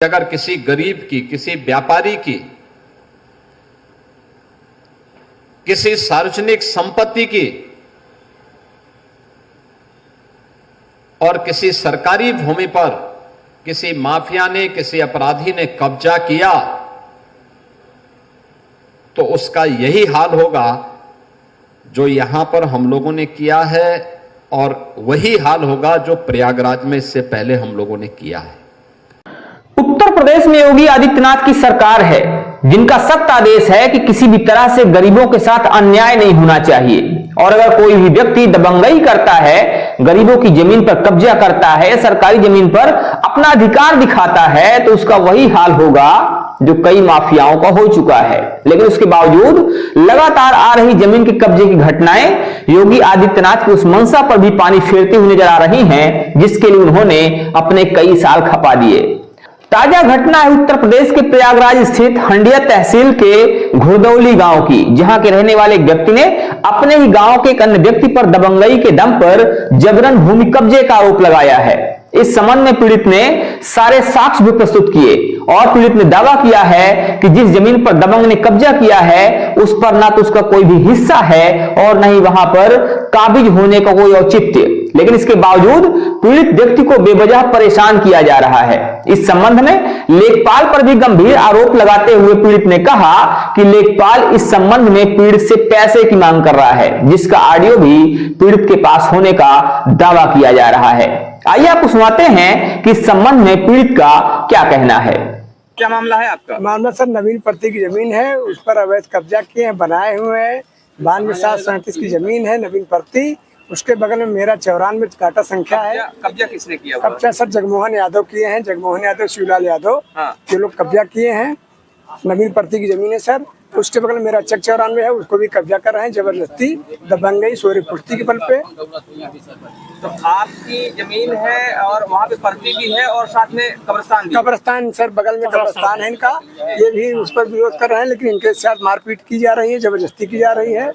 अगर किसी गरीब की, किसी व्यापारी की, किसी सार्वजनिक संपत्ति की और किसी सरकारी भूमि पर किसी माफिया ने, किसी अपराधी ने कब्जा किया तो उसका यही हाल होगा जो यहां पर हम लोगों ने किया है, और वही हाल होगा जो प्रयागराज में इससे पहले हम लोगों ने किया है। उत्तर प्रदेश में योगी आदित्यनाथ की सरकार है जिनका सख्त आदेश है कि किसी भी तरह से गरीबों के साथ अन्याय नहीं होना चाहिए, और अगर कोई भी व्यक्ति दबंगई करता है, गरीबों की जमीन पर कब्जा करता है, सरकारी जमीन पर अपना अधिकार दिखाता है, तो उसका वही हाल होगा जो कई माफियाओं का हो चुका है। लेकिन उसके बावजूद लगातार आ रही जमीन के कब्जे की घटनाएं योगी आदित्यनाथ की उस मंशा पर भी पानी फेरती हुई नजर आ रही हैं जिसके लिए उन्होंने अपने कई साल खपा दिए। ताजा घटना है उत्तर प्रदेश के प्रयागराज स्थित हंडिया तहसील के घुरदौली गांव की, जहां के रहने वाले एक व्यक्ति ने अपने ही गांव के एक अन्य व्यक्ति पर दबंगई के दम पर जबरन भूमि कब्जे का आरोप लगाया है। इस संबंध में पीड़ित ने सारे साक्ष्य भी प्रस्तुत किए और पीड़ित ने दावा किया है कि जिस जमीन पर दबंग ने कब्जा किया है उस पर ना तो उसका कोई भी हिस्सा है और न ही वहां पर काबिज होने का कोई औचित्य, लेकिन इसके बावजूद पीड़ित व्यक्ति को बेवजह परेशान किया जा रहा है। इस संबंध में लेखपाल पर भी गंभीर आरोप लगाते हुए पीड़ित ने कहा कि लेखपाल इस संबंध में पीड़ित से पैसे की मांग कर रहा है, जिसका ऑडियो भी पीड़ित के पास होने का दावा किया जा रहा है। आइए आपको सुनाते हैं कि इस संबंध में पीड़ित का क्या कहना है। क्या मामला है आपका? मामला सर नवीन प्रति की जमीन है, उस पर अवैध कब्जा किए हैं, बनाए हुए हैं। 92/737 की जमीन है नवीन प्रति। उसके बगल में मेरा 94 काटा संख्या है। कब्जा किसने किया? कब्जा सर जगमोहन यादव किए हैं, जगमोहन यादव, शिवलाल यादव, ये लोग कब्जा किए हैं। नवीन प्रति की जमीन है सर। उसके बगल में मेरा चक 94 है, उसको भी कब्जा कर रहे हैं जबरदस्ती, दबंगई, सोरे पुश्ती के बल पे। तो आपकी जमीन है और वहाँ पे पर्ची भी है और साथ में कब्रिस्तान भी। कब्रिस्तान सर बगल में कब्रिस्तान है इनका, ये भी उस पर विरोध कर रहे हैं, लेकिन इनके साथ मारपीट की जा रही है, जबरदस्ती की जा रही है।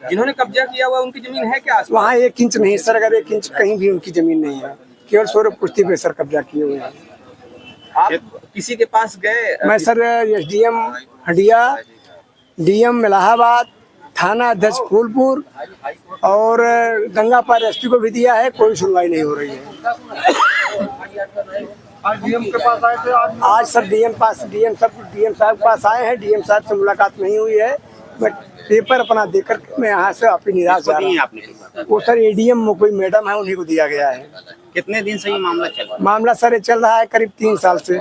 जिन्होंने कब्जा किया हुआ उनकी जमीन है क्या? वहाँ 1 इंच नहीं सर, अगर 1 इंच कहीं भी उनकी जमीन नहीं है, केवल सोरे पुश्ती पे सर कब्जा किए हुए हैं। आप किसी के पास गए? मैं सर SDM हंडिया, DM इलाहाबाद, थाना अध्यक्ष फूलपुर और गंगापार SP को भी दिया है, कोई सुनवाई नहीं हो रही है। आज DM के पास आए थे, आज सर DM साहब के पास आए हैं। DM साहब से मुलाकात नहीं हुई है। मैं पेपर अपना देकर मैं यहाँ से अपनी निराश जा रहा हूँ। वो सर ADM कोई मैडम है, उन्हीं को दिया गया है। कितने दिन से ये मामला चल रहा है? मामला सर ये चल रहा है करीब 3 साल से,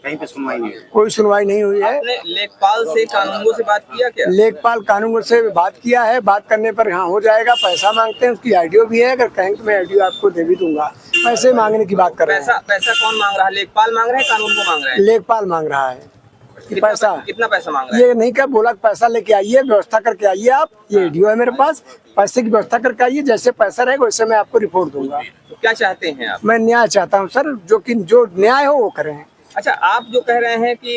कहीं पे सुनवाई नहीं हुई? कोई सुनवाई नहीं हुई है। आपने लेखपाल से, कानूनगो से बात किया क्या? लेखपाल कानून से बात किया है, बात करने पर हाँ हो जाएगा। पैसा मांगते हैं, उसकी ऑडियो भी है, अगर कहेंगे तो मैं ऑडियो आपको दे भी दूंगा। पैसे मांगने की बात कर रहे हैं। पैसा कौन मांग रहा है? लेखपाल मांग रहे हैं, कानूनगो मांग रहे हैं? लेखपाल मांग रहा है कि पैसा। कितना पैसा मांग रहा है? ये नहीं क्या बोला, पैसा लेके आइए, व्यवस्था करके आइए आप, ये ऑडियो है मेरे पास, पैसे की व्यवस्था करके आइए, जैसे पैसा रहेगा वैसे मैं आपको रिपोर्ट दूंगा। तो क्या चाहते हैं आप? मैं न्याय चाहता हूँ सर, जो न्याय हो वो करें। अच्छा, आप जो कह रहे हैं कि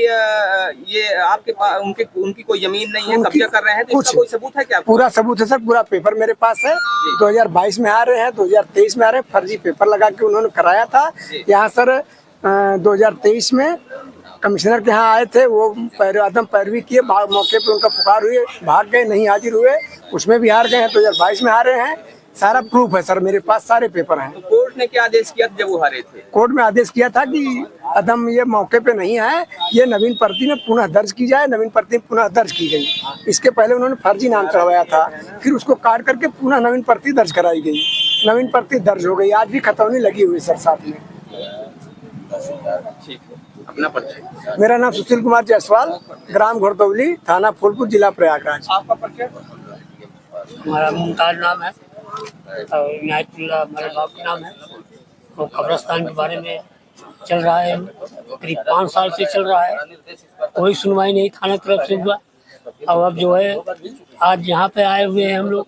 ये आपके पास उनकी कोई जमीन नहीं है, कब्जा कर रहे हैं, तो इसका कोई सबूत है क्या? पूरा सबूत है सर, पूरा पेपर मेरे पास है। 2022 में आ रहे हैं, 2023 में आ रहे हैं, फर्जी पेपर लगा के उन्होंने कराया था यहाँ सर। 2023 में कमिश्नर के यहाँ आए थे, वो आदम पैरवी किए, मौके पे उनका पुकार हुए, भाग गए, नहीं हाजिर हुए, उसमें भी हार गए हैं। 2022 में हारे हैं, सारा प्रूफ है सर मेरे पास, सारे पेपर हैं। तो कोर्ट ने क्या आदेश किया था जब वो हारे थे? कोर्ट में आदेश किया था कि अदम ये मौके पे नहीं है, ये नवीन प्रति में पुनः दर्ज की जाए। नवीन प्रति पुनः दर्ज की गई। इसके पहले उन्होंने फर्जी नाम चढ़वाया था, फिर उसको काट करके पुनः नवीन प्रति दर्ज कराई गई। नवीन प्रति दर्ज हो गई, आज भी खतौनी लगी हुई सर साथ में। ठीक है, अपना परिचय? मेरा नाम सुशील कुमार जायसवाल, ग्राम घुरदौली, थाना फूलपुर, जिला प्रयागराज। आपका परिचय? हमारा मुमताज नाम है और इनायतुल्लाह हमारे बाप का नाम है। और कब्रिस्तान के बारे में चल रहा है, करीब 5 साल से चल रहा है, कोई सुनवाई नहीं थाना तरफ से हुआ। और अब जो है आज यहाँ पे आए हुए हैं हम लोग,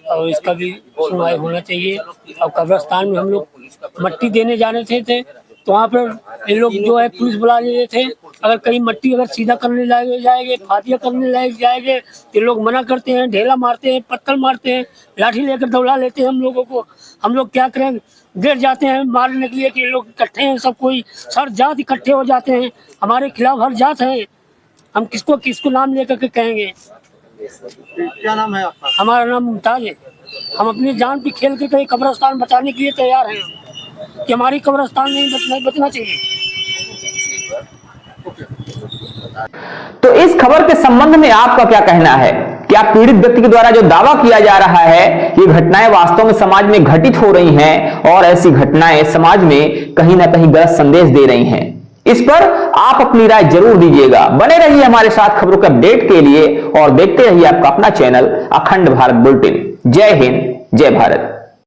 और इसका भी सुनवाई होना चाहिए। और कब्रिस्तान में हम लोग मट्टी देने जाने थे तो वहाँ पर ये लोग जो है पुलिस बुला लिए थे। अगर कहीं मट्टी अगर सीधा करने जाएंगे, फातिया करने जाएंगे तो लोग मना करते हैं, ढेला मारते हैं, पत्थर मारते हैं, लाठी लेकर दौड़ा लेते हैं हम लोगों को। हम लोग क्या करें, गिर जाते हैं मारने के लिए कि लोग इकट्ठे हैं, सब कोई हर जात इकट्ठे हो जाते हैं, हमारे खिलाफ हर जात है, हम किसको नाम लेकर के कहेंगे। क्या नाम है आपका? हमारा नाम मुमताज है। हम अपनी जान पे खेल कर कब्रिस्तान बचाने के लिए तैयार हैं कि हमारी कब्रिस्तान नहीं बचना चाहिए। तो इस खबर के संबंध में आपका क्या कहना है? क्या पीड़ित व्यक्ति के द्वारा जो दावा किया जा रहा है ये घटनाएं वास्तव में समाज में घटित हो रही हैं और ऐसी घटनाएं समाज में कहीं ना कहीं गलत संदेश दे रही हैं? इस पर आप अपनी राय जरूर दीजिएगा। बने रहिए हमारे साथ खबरों के अपडेट के लिए और देखते रहिए आपका अपना चैनल अखंड भारत बुलेटिन। जय हिंद, जय भारत।